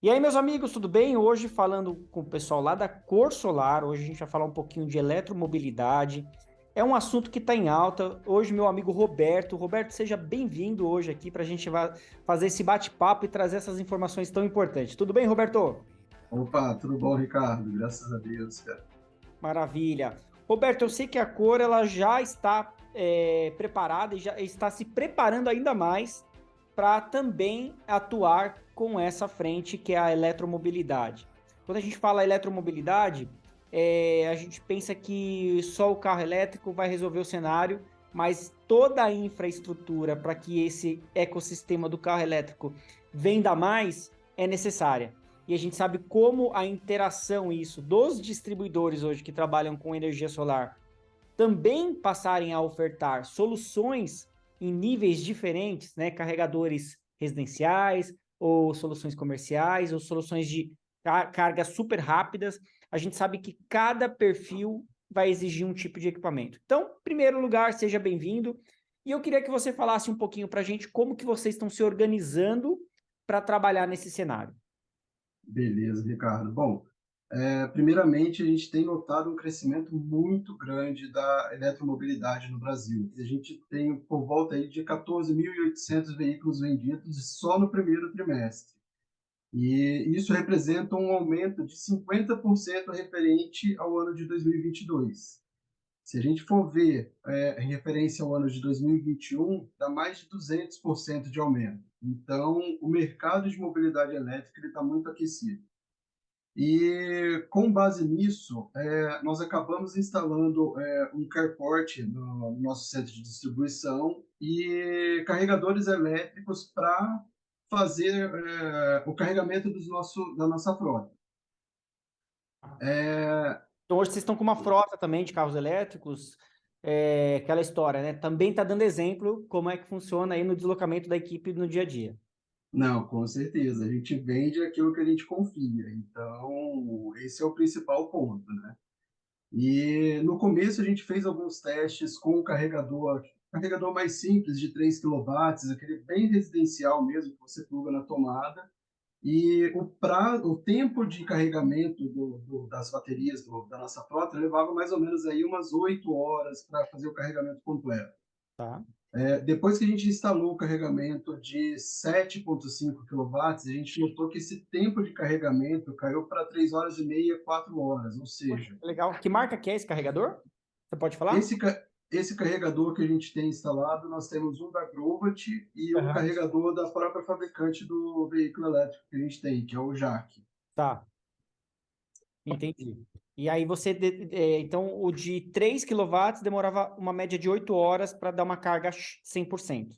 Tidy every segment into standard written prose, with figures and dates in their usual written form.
E aí, meus amigos, tudo bem? Hoje falando com o pessoal lá da Cor Solar, hoje a gente vai falar um pouquinho de eletromobilidade. É um assunto que está em alta. Hoje, meu amigo Roberto. Roberto, seja bem-vindo hoje aqui para a gente fazer esse bate-papo e trazer essas informações tão importantes. Tudo bem, Roberto? Opa, tudo bom, Ricardo? Graças a Deus, cara. Maravilha. Roberto, eu sei que a Cor ela já está preparada e já está se preparando ainda mais para também atuar com essa frente que é a eletromobilidade. Quando a gente fala eletromobilidade, a gente pensa que só o carro elétrico vai resolver o cenário, mas toda a infraestrutura para que esse ecossistema do carro elétrico venda mais é necessária. E a gente sabe como a interação isso dos distribuidores hoje que trabalham com energia solar também passarem a ofertar soluções em níveis diferentes, né, carregadores residenciais ou soluções comerciais ou soluções de cargas super rápidas, a gente sabe que cada perfil vai exigir um tipo de equipamento. Então, em primeiro lugar, seja bem-vindo. E eu queria que você falasse um pouquinho para a gente como que vocês estão se organizando para trabalhar nesse cenário. Beleza, Ricardo. Bom, primeiramente, a gente tem notado um crescimento muito grande da eletromobilidade no Brasil. A gente tem por volta aí de 14.800 veículos vendidos só no primeiro trimestre. E isso representa um aumento de 50% referente ao ano de 2022. Se a gente for ver em referência ao ano de 2021, dá mais de 200% de aumento. Então, o mercado de mobilidade elétrica está muito aquecido. E, com base nisso, nós acabamos instalando um carport no nosso centro de distribuição e carregadores elétricos para fazer o carregamento da nossa frota. É, Então, hoje vocês estão com uma frota também de carros elétricos, aquela história, né? Também está dando exemplo como é que funciona aí no deslocamento da equipe no dia a dia. Não, com certeza. A gente vende aquilo que a gente confia. Então, esse é o principal ponto, né? E no começo a gente fez alguns testes com o carregador mais simples de 3 quilowatts, aquele bem residencial mesmo, que você pluga na tomada. E o tempo de carregamento das baterias da nossa frota levava mais ou menos aí umas 8 horas para fazer o carregamento completo. Tá? Depois que a gente instalou o carregamento de 7,5 quilowatts, a gente notou que esse tempo de carregamento caiu para 3 horas e meia, 4 horas. Ou Poxa, seja, que legal. Que marca que é esse carregador? Você pode falar? esse carregador que a gente tem instalado, nós temos um da Grovat e um Aham. carregador da própria fabricante do veículo elétrico que a gente tem, que é o Jack. Tá, entendi. E aí então, o de 3 quilowatts demorava uma média de 8 horas para dar uma carga 100%.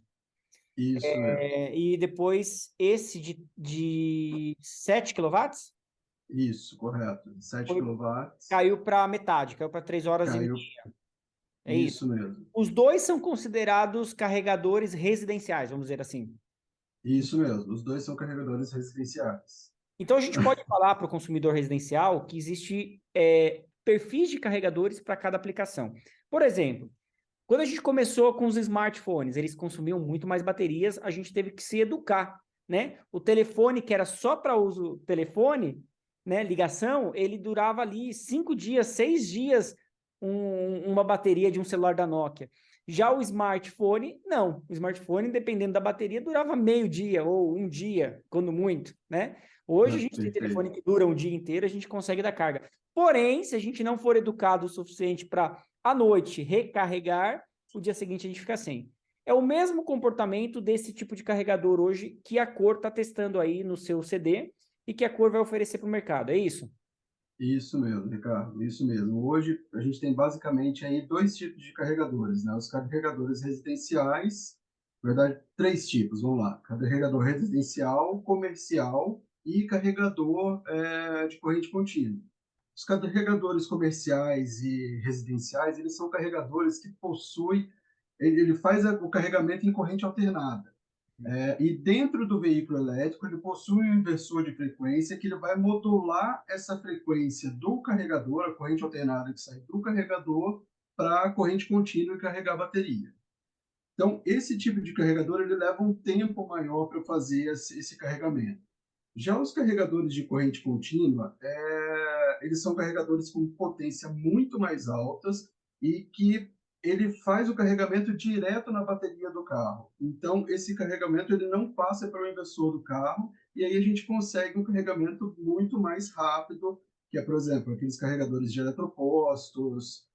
Isso mesmo. E depois esse de 7 quilowatts Isso, correto. 7 foi, quilowatts caiu para metade, caiu para 3 horas e meia. caiu. É isso. Isso mesmo. Os dois são considerados carregadores residenciais, vamos dizer assim. Isso mesmo. Os dois são carregadores residenciais. Então a gente pode falar para o consumidor residencial que existe perfis de carregadores para cada aplicação. Por exemplo, quando a gente começou com os smartphones, eles consumiam muito mais baterias, a gente teve que se educar, né? O telefone que era só para uso telefone, né, ligação, ele durava ali 5 dias, 6 dias uma bateria de um celular da Nokia. Já o smartphone, não. O smartphone, dependendo da bateria, durava meio dia ou um dia, quando muito, né? Hoje a gente tem telefone Perfeito. que dura um dia inteiro, a gente consegue dar carga. Porém, se a gente não for educado o suficiente para, à noite, recarregar, o dia seguinte a gente fica sem. É o mesmo comportamento desse tipo de carregador hoje que a Cor está testando aí no seu CD e que a Cor vai oferecer para o mercado. É isso? Isso mesmo, Ricardo, isso mesmo. Hoje a gente tem basicamente aí dois tipos de carregadores, né? Os carregadores residenciais, na verdade, três tipos, vamos lá. Carregador residencial, comercial e carregador de corrente contínua. Os carregadores comerciais e residenciais, eles são carregadores que possuem, ele faz o carregamento em corrente alternada. E dentro do veículo elétrico, ele possui um inversor de frequência que ele vai modular essa frequência do carregador, a corrente alternada que sai do carregador, para a corrente contínua e carregar a bateria. Então, esse tipo de carregador ele leva um tempo maior para fazer esse carregamento. Já os carregadores de corrente contínua, eles são carregadores com potência muito mais altas e que ele faz o carregamento direto na bateria do carro. Então, esse carregamento ele não passa para o inversor do carro e aí a gente consegue um carregamento muito mais rápido, que é, por exemplo, aqueles carregadores de eletropostos,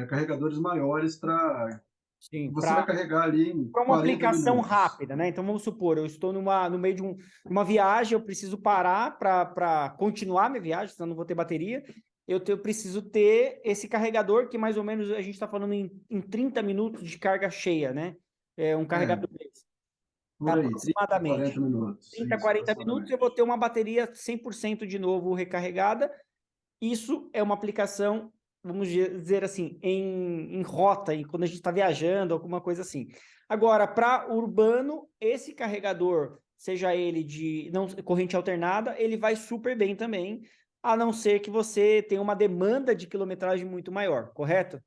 carregadores maiores para Sim, você vai carregar ali em para uma 40 aplicação minutos. rápida, né? Então vamos supor, eu estou no meio de uma viagem, eu preciso parar para continuar minha viagem, senão eu não vou ter bateria. Eu preciso ter esse carregador que mais ou menos a gente está falando em 30 minutos de carga cheia, né? É um É, carregador desse, por aí, 30, 40 aproximadamente. minutos, 30, isso, 40 minutos eu vou aproximadamente. ter uma bateria 100% de novo recarregada. Isso é uma aplicação, vamos dizer assim, em rota, quando a gente está viajando, alguma coisa assim. Agora, para urbano, esse carregador, seja ele de não, corrente alternada, ele vai super bem também, a não ser que você tenha uma demanda de quilometragem muito maior, correto?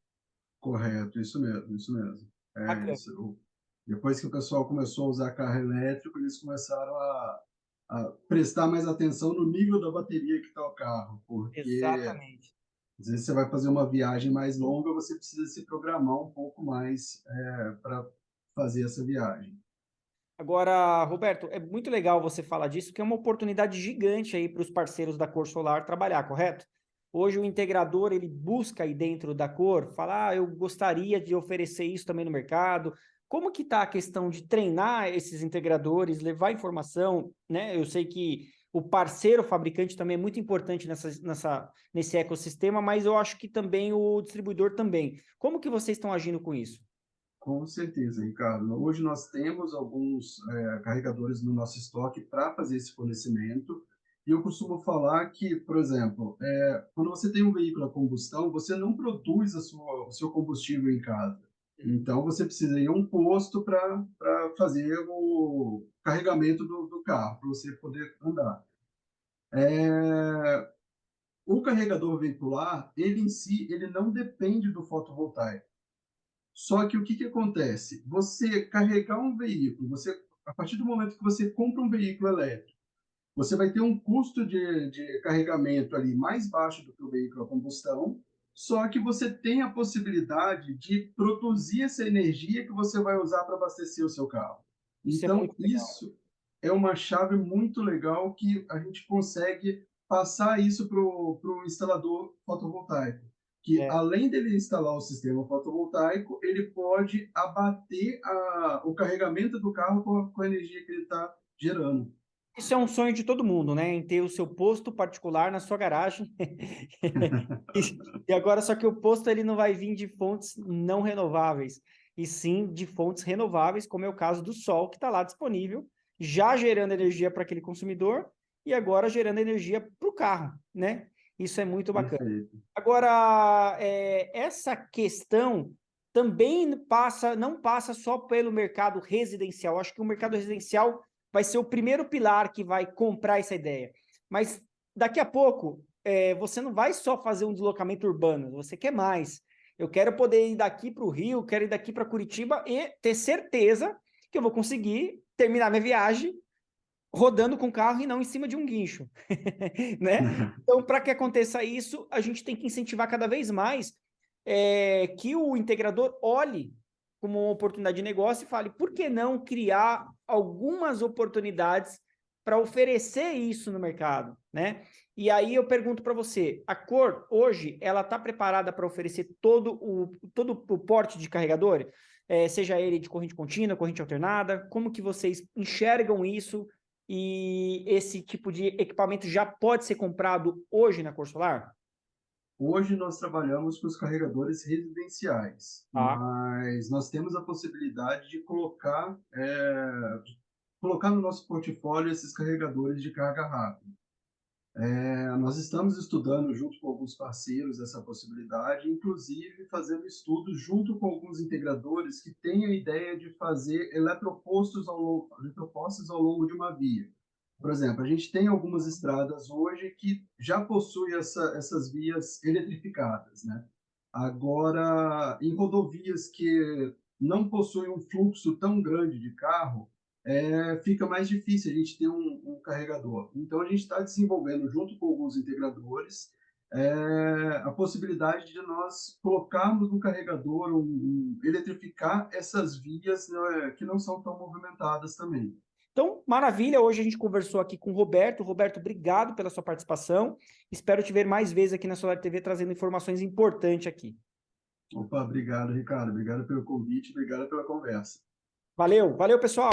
Correto, isso mesmo, isso mesmo. É Bacana. isso. Depois que o pessoal começou a usar carro elétrico, eles começaram a prestar mais atenção no nível da bateria que está o carro, porque Exatamente. às vezes você vai fazer uma viagem mais longa, você precisa se programar um pouco mais para fazer essa viagem. Agora, Roberto, é muito legal você falar disso, que é uma oportunidade gigante aí para os parceiros da Cor Solar trabalhar, correto? Hoje o integrador, ele busca aí dentro da Cor, falar, eu gostaria de oferecer isso também no mercado. Como que está a questão de treinar esses integradores, levar informação, né? Eu sei que o parceiro fabricante também é muito importante nesse ecossistema, mas eu acho que também o distribuidor também. Como que vocês estão agindo com isso? Com certeza, Ricardo. Hoje nós temos alguns carregadores no nosso estoque para fazer esse fornecimento. E eu costumo falar que, por exemplo, quando você tem um veículo a combustão, você não produz o seu combustível em casa. Então, você precisa ir a um posto para fazer o carregamento do carro, para você poder andar. O carregador veicular, ele em si, ele não depende do fotovoltaico. Só que o que acontece? Você carregar um veículo, a partir do momento que você compra um veículo elétrico, você vai ter um custo de carregamento ali mais baixo do que o veículo a combustão, só que você tem a possibilidade de produzir essa energia que você vai usar para abastecer o seu carro. Isso é Então, muito legal. isso é uma chave muito legal que a gente consegue passar isso para o instalador fotovoltaico, que É. além dele instalar o sistema fotovoltaico, ele pode abater o carregamento do carro com a energia que ele está gerando. Isso é um sonho de todo mundo, né? Em ter o seu posto particular na sua garagem. E agora, só que o posto ele não vai vir de fontes não renováveis, e sim de fontes renováveis, como é o caso do sol, que está lá disponível, já gerando energia para aquele consumidor e agora gerando energia para o carro, né? Isso é muito bacana. Perfeito. Agora, essa questão também não passa só pelo mercado residencial. Acho que o mercado residencial vai ser o primeiro pilar que vai comprar essa ideia. Mas daqui a pouco, você não vai só fazer um deslocamento urbano, você quer mais. Eu quero poder ir daqui para o Rio, quero ir daqui para Curitiba e ter certeza que eu vou conseguir terminar minha viagem rodando com o carro e não em cima de um guincho, né? Então, para que aconteça isso, a gente tem que incentivar cada vez mais que o integrador olhe como uma oportunidade de negócio e fale, por que não criar algumas oportunidades para oferecer isso no mercado, né? E aí eu pergunto para você, a Cor hoje ela está preparada para oferecer todo o porte de carregador, seja ele de corrente contínua, corrente alternada? Como que vocês enxergam isso? E esse tipo de equipamento já pode ser comprado hoje na Cor Solar? Hoje nós trabalhamos com os carregadores residenciais, Tá. mas nós temos a possibilidade de colocar no nosso portfólio esses carregadores de carga rápida. Nós estamos estudando junto com alguns parceiros essa possibilidade, inclusive fazendo estudos junto com alguns integradores que têm a ideia de fazer eletropostos ao longo de uma via. Por exemplo, a gente tem algumas estradas hoje que já possuem essas vias eletrificadas, né? Agora, em rodovias que não possuem um fluxo tão grande de carro, fica mais difícil a gente ter um carregador. Então, a gente está desenvolvendo, junto com alguns integradores, a possibilidade de nós colocarmos no carregador, eletrificar essas vias, né, que não são tão movimentadas também. Então, maravilha, hoje a gente conversou aqui com o Roberto. Roberto, obrigado pela sua participação. Espero te ver mais vezes aqui na Solar TV trazendo informações importantes aqui. Opa, obrigado, Ricardo. Obrigado pelo convite, obrigado pela conversa. Valeu, valeu, pessoal!